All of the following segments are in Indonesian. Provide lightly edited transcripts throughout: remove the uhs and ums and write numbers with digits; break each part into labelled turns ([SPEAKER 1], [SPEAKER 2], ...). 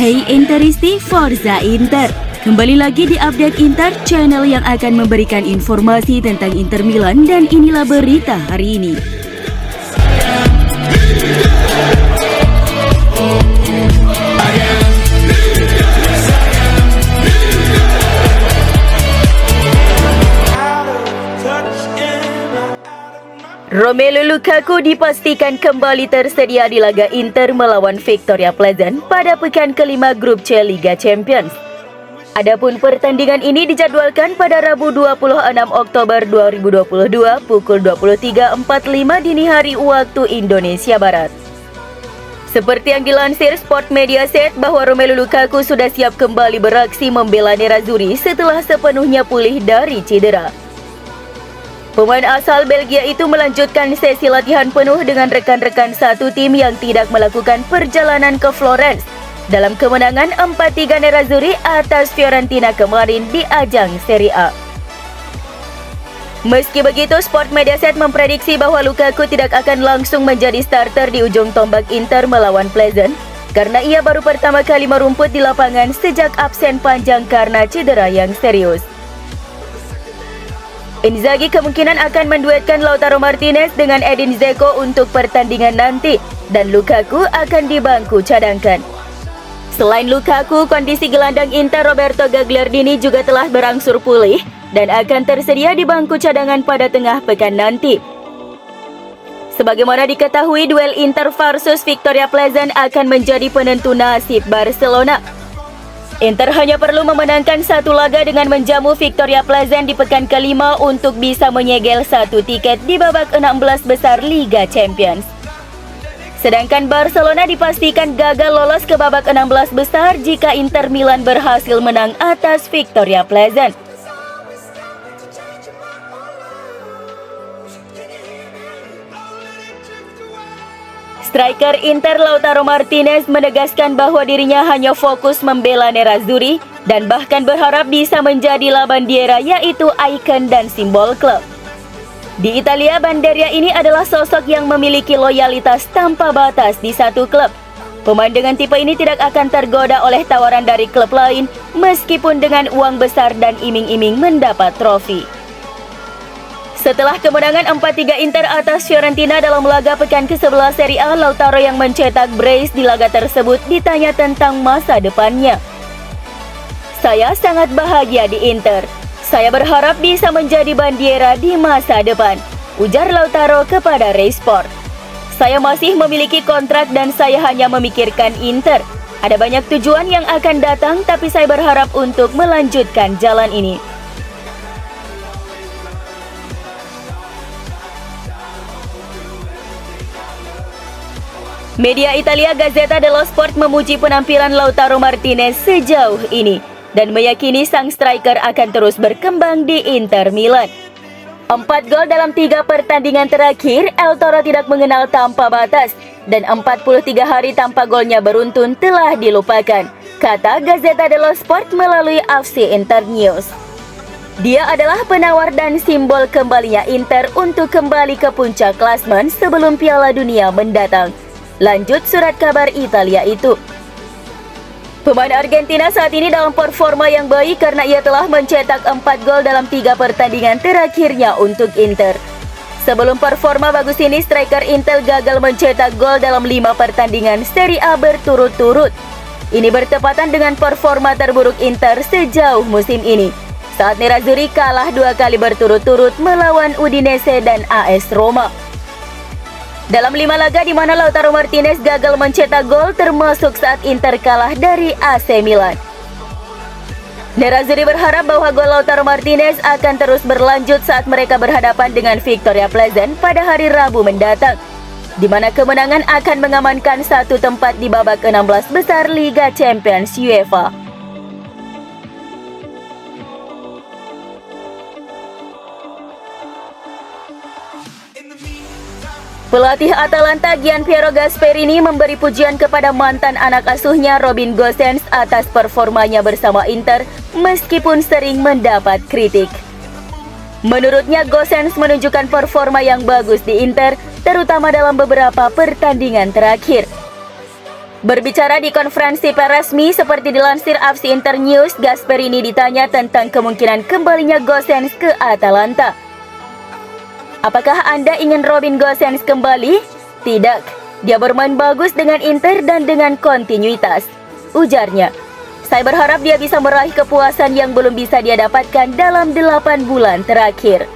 [SPEAKER 1] Hey Interisti, Forza Inter. Kembali lagi di Update Inter, channel yang akan memberikan informasi tentang Inter Milan, dan inilah berita hari ini. Romelu Lukaku dipastikan kembali tersedia di laga Inter melawan Victoria Pleasant pada pekan kelima grup C Liga Champions. Adapun pertandingan ini dijadwalkan pada Rabu 26 Oktober 2022 pukul 23.45 dini hari waktu Indonesia Barat. Seperti yang dilansir Sport Mediaset bahwa Romelu Lukaku sudah siap kembali beraksi membela Nerazzurri setelah sepenuhnya pulih dari cedera. Pemain asal Belgia itu melanjutkan sesi latihan penuh dengan rekan-rekan satu tim yang tidak melakukan perjalanan ke Florence dalam kemenangan 4-3 Nerazzurri atas Fiorentina kemarin di ajang Serie A. Meski begitu, Sport Mediaset memprediksi bahwa Lukaku tidak akan langsung menjadi starter di ujung tombak Inter melawan Pleasant karena ia baru pertama kali merumput di lapangan sejak absen panjang karena cedera yang serius. Inzaghi kemungkinan akan menduetkan Lautaro Martinez dengan Edin Dzeko untuk pertandingan nanti, dan Lukaku akan di bangku cadangkan. Selain Lukaku, kondisi gelandang Inter Roberto Gagliardini juga telah berangsur pulih dan akan tersedia di bangku cadangan pada tengah pekan nanti. Sebagaimana diketahui, duel Inter versus Victoria Pleasant akan menjadi penentu nasib Barcelona. Inter hanya perlu memenangkan satu laga dengan menjamu Victoria Pleasant di pekan kelima untuk bisa menyegel satu tiket di babak 16 besar Liga Champions. Sedangkan Barcelona dipastikan gagal lolos ke babak 16 besar jika Inter Milan berhasil menang atas Victoria Pleasant. Striker Inter Lautaro Martinez menegaskan bahwa dirinya hanya fokus membela Nerazzurri dan bahkan berharap bisa menjadi La Bandiera, yaitu ikon dan simbol klub. Di Italia, Banderia ini adalah sosok yang memiliki loyalitas tanpa batas di satu klub. Pemain dengan tipe ini tidak akan tergoda oleh tawaran dari klub lain meskipun dengan uang besar dan iming-iming mendapat trofi. Setelah kemenangan 4-3 Inter atas Fiorentina dalam laga pekan ke-11 Serie A, Lautaro yang mencetak brace di laga tersebut ditanya tentang masa depannya. "Saya sangat bahagia di Inter. Saya berharap bisa menjadi bandiera di masa depan," ujar Lautaro kepada Rai Sport. "Saya masih memiliki kontrak dan saya hanya memikirkan Inter. Ada banyak tujuan yang akan datang, tapi saya berharap untuk melanjutkan jalan ini." Media Italia Gazzetta dello Sport memuji penampilan Lautaro Martinez sejauh ini dan meyakini sang striker akan terus berkembang di Inter Milan. 4 gol dalam 3 pertandingan terakhir, El Toro tidak mengenal tanpa batas dan 43 hari tanpa golnya beruntun telah dilupakan, kata Gazzetta dello Sport melalui FC Internews. Dia adalah penawar dan simbol kembalinya Inter untuk kembali ke puncak klasemen sebelum Piala Dunia mendatang, lanjut surat kabar Italia itu. Pemain Argentina saat ini dalam performa yang baik karena ia telah mencetak 4 gol dalam 3 pertandingan terakhirnya untuk Inter. Sebelum performa bagus ini, striker Inter gagal mencetak gol dalam 5 pertandingan Serie A berturut-turut. Ini bertepatan dengan performa terburuk Inter sejauh musim ini, saat Nerazzurri kalah 2 kali berturut-turut melawan Udinese dan AS Roma. Dalam 5 laga di mana Lautaro Martinez gagal mencetak gol, termasuk saat Inter kalah dari AC Milan. Nerazzurri berharap bahwa gol Lautaro Martinez akan terus berlanjut saat mereka berhadapan dengan Victoria Pleasant pada hari Rabu mendatang, di mana kemenangan akan mengamankan satu tempat di babak 16 besar Liga Champions UEFA. Pelatih Atalanta Gianpiero Gasperini memberi pujian kepada mantan anak asuhnya Robin Gosens atas performanya bersama Inter meskipun sering mendapat kritik. Menurutnya, Gosens menunjukkan performa yang bagus di Inter, terutama dalam beberapa pertandingan terakhir. Berbicara di konferensi pers resmi seperti dilansir FC Internews, Gasperini ditanya tentang kemungkinan kembalinya Gosens ke Atalanta. Apakah Anda ingin Robin Gosens kembali? Tidak, dia bermain bagus dengan Inter dan dengan kontinuitas, ujarnya. Saya berharap dia bisa meraih kepuasan yang belum bisa dia dapatkan dalam 8 bulan terakhir.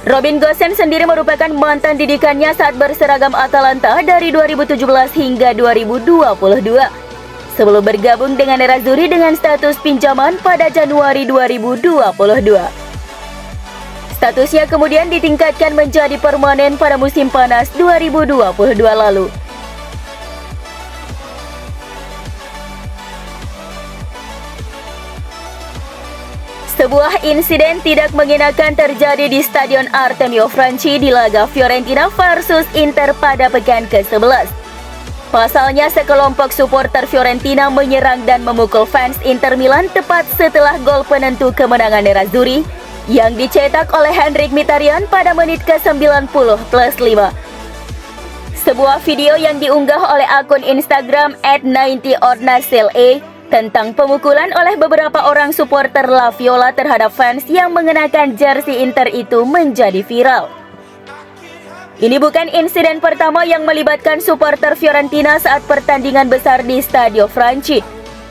[SPEAKER 1] Robin Gosens sendiri merupakan mantan didikannya saat berseragam Atalanta dari 2017 hingga 2022. Sebelum bergabung dengan Nerazzurri dengan status pinjaman pada Januari 2022. Statusnya kemudian ditingkatkan menjadi permanen pada musim panas 2022 lalu. Sebuah insiden tidak mengenakan terjadi di Stadion Artemio Franchi di laga Fiorentina versus Inter pada pekan ke-11. Pasalnya, sekelompok supporter Fiorentina menyerang dan memukul fans Inter Milan tepat setelah gol penentu kemenangan Nerazzurri yang dicetak oleh Henrikh Mkhitaryan pada menit ke-90+5. Sebuah video yang diunggah oleh akun Instagram @90ordnacelle tentang pemukulan oleh beberapa orang supporter La Viola terhadap fans yang mengenakan jersey Inter itu menjadi viral. Ini bukan insiden pertama yang melibatkan supporter Fiorentina saat pertandingan besar di Stadio Franchi.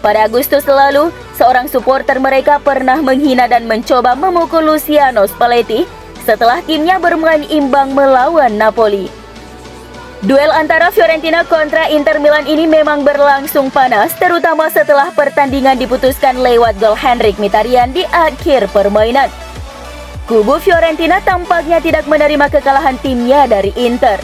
[SPEAKER 1] Pada Agustus lalu, seorang supporter mereka pernah menghina dan mencoba memukul Luciano Spalletti setelah timnya bermain imbang melawan Napoli. Duel antara Fiorentina kontra Inter Milan ini memang berlangsung panas, terutama setelah pertandingan diputuskan lewat gol Henrikh Mkhitaryan di akhir permainan. Kubu Fiorentina tampaknya tidak menerima kekalahan timnya dari Inter.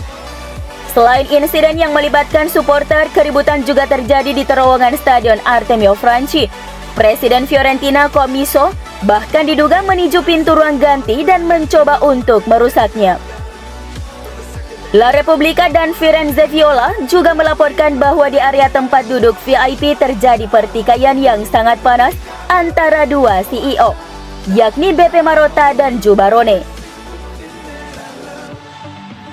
[SPEAKER 1] Selain insiden yang melibatkan supporter, keributan juga terjadi di terowongan Stadion Artemio Franchi. Presiden Fiorentina Commisso bahkan diduga menuju pintu ruang ganti dan mencoba untuk merusaknya. La Repubblica dan Firenze Viola juga melaporkan bahwa di area tempat duduk VIP terjadi pertikaian yang sangat panas antara dua CEO, yakni Beppe Marotta dan Joe Barone.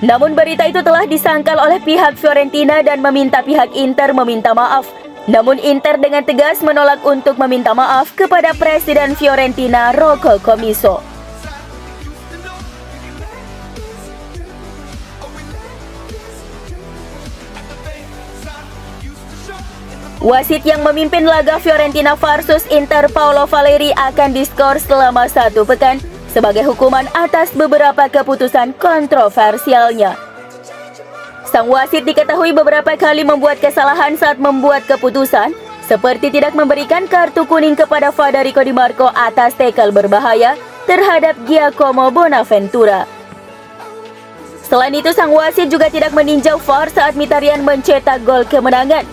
[SPEAKER 1] Namun berita itu telah disangkal oleh pihak Fiorentina dan meminta pihak Inter meminta maaf. Namun Inter dengan tegas menolak untuk meminta maaf kepada Presiden Fiorentina Rocco Commisso. Wasit yang memimpin laga Fiorentina versus Inter, Paolo Valeri, akan diskor selama 1 pekan sebagai hukuman atas beberapa keputusan kontroversialnya. Sang wasit diketahui beberapa kali membuat kesalahan saat membuat keputusan, seperti tidak memberikan kartu kuning kepada Federico Di Marco atas tackle berbahaya terhadap Giacomo Bonaventura. Selain itu, sang wasit juga tidak meninjau VAR saat Mkhitaryan mencetak gol kemenangan.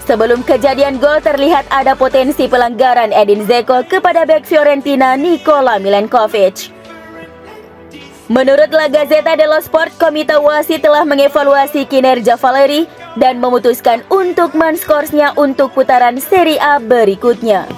[SPEAKER 1] Sebelum kejadian gol, terlihat ada potensi pelanggaran Edin Dzeko kepada bek Fiorentina Nikola Milenkovic. Menurut La Gazzetta dello Sport, komite wasit telah mengevaluasi kinerja Valeri dan memutuskan untuk menskorsnya untuk putaran Serie A berikutnya.